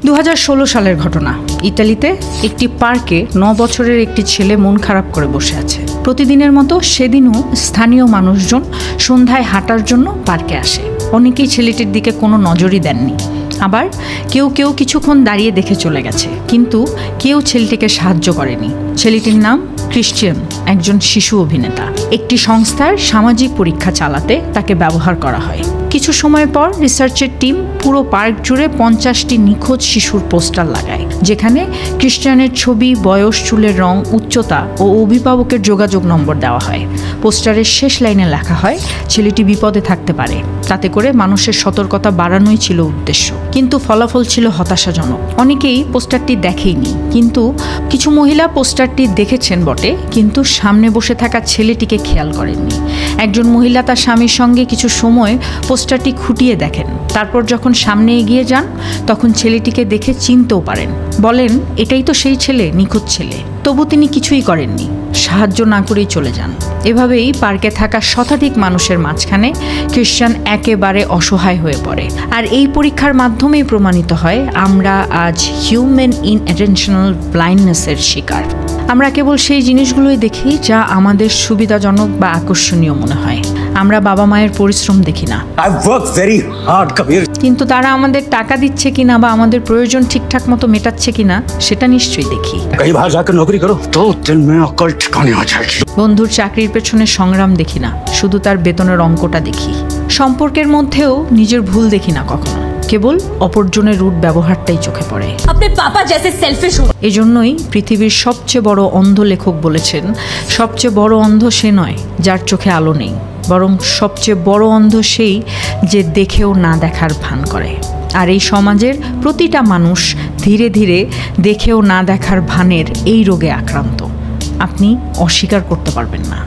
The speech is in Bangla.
2016 সালের ঘটনা। ইতালিতে একটি পার্কে 9 বছরের একটি ছেলে মন খারাপ করে বসে আছে। প্রতিদিনের মতো সেদিনও স্থানীয় মানুষজন সন্ধ্যায় হাঁটার জন্য পার্কে আসে। অনেকেই ছেলেটির দিকে কোনো নজরই দেননি, আবার কেউ কেউ কিছুক্ষণ দাঁড়িয়ে দেখে চলে গেছে, কিন্তু কেউ ছেলেটিকে সাহায্য করেনি। ছেলেটির নাম ক্রিশ্চিয়ান, একজন শিশু অভিনেতা। একটি সংস্থার সামাজিক পরীক্ষা চালাতে তাকে ব্যবহার করা হয়। কিছু সময় পর রিসার্চের টিম পুরো পার্ক জুড়ে 50টি নিখোঁজ শিশুর পোস্টার লাগায়, যেখানে ক্রিশ্চিয়ানের ছবি, বয়স, চুলের রং, উচ্চতা ও অভিভাবকের যোগাযোগ নম্বর দেওয়া হয়। পোস্টারের শেষ লাইনে লেখা হয়, ছেলেটি বিপদে থাকতে পারে। তাতে করে মানুষের সতর্কতা বাড়ানোই ছিল উদ্দেশ্য, কিন্তু ফলাফল ছিল হতাশাজনক। অনেকেই পোস্টারটি দেখেইনি, কিন্তু কিছু মহিলা পোস্টারটি দেখেছেন বটে, কিন্তু সামনে বসে থাকা ছেলেটিকে খেয়াল করেননি। একজন মহিলা তার স্বামীর সঙ্গে কিছু সময় পোস্টারটি খুঁটিয়ে দেখেন। তারপর যখন সামনে এগিয়ে যান, তখন ছেলেটিকে দেখে চিনতেও পারেন। বলেন, এটাই তো সেই ছেলে, নিখোঁজ ছেলে। তবু তিনি কিছুই করেননি, সাহায্য না করেই চলে যান। এভাবেই পার্কে থাকা শতাধিক মানুষের মাঝখানে ক্রিশ্চিয়ান একেবারে অসহায় হয়ে পড়ে। আর এই পরীক্ষার মাধ্যমেই প্রমাণিত হয় আমরা আজ হিউম্যান ইনঅ্যাটেনশনাল ব্লাইন্ডনেসের শিকার। আমরা কেবল সেই জিনিসগুলোই দেখি যা আমাদের সুবিধাজনক বা আকর্ষণীয় মনে হয়। আমরা বাবা মায়ের পরিশ্রম দেখি না, কিন্তু তারা আমাদের টাকা দিচ্ছে কিনা বা আমাদের প্রয়োজন ঠিকঠাক মতো মেটাচ্ছে কিনা সেটা নিশ্চয়ই দেখি। বন্ধুর চাকরির পেছনে সংগ্রাম দেখি না, শুধু তার বেতনের অঙ্কটা দেখি। সম্পর্কের মধ্যেও নিজের ভুল দেখি না কখনো, কেবল অপরজনের রুট ব্যবহারটাই চোখে পড়ে। এজন্যই পৃথিবীর সবচেয়ে বড় অন্ধ লেখক বলেছেন, সবচেয়ে বড় অন্ধ সে নয় যার চোখে আলো নেই, বরং সবচেয়ে বড় অন্ধ সেই যে দেখেও না দেখার ভান করে। আর এই সমাজের প্রতিটা মানুষ ধীরে ধীরে দেখেও না দেখার ভানের এই রোগে আক্রান্ত। আপনি অস্বীকার করতে পারবেন না।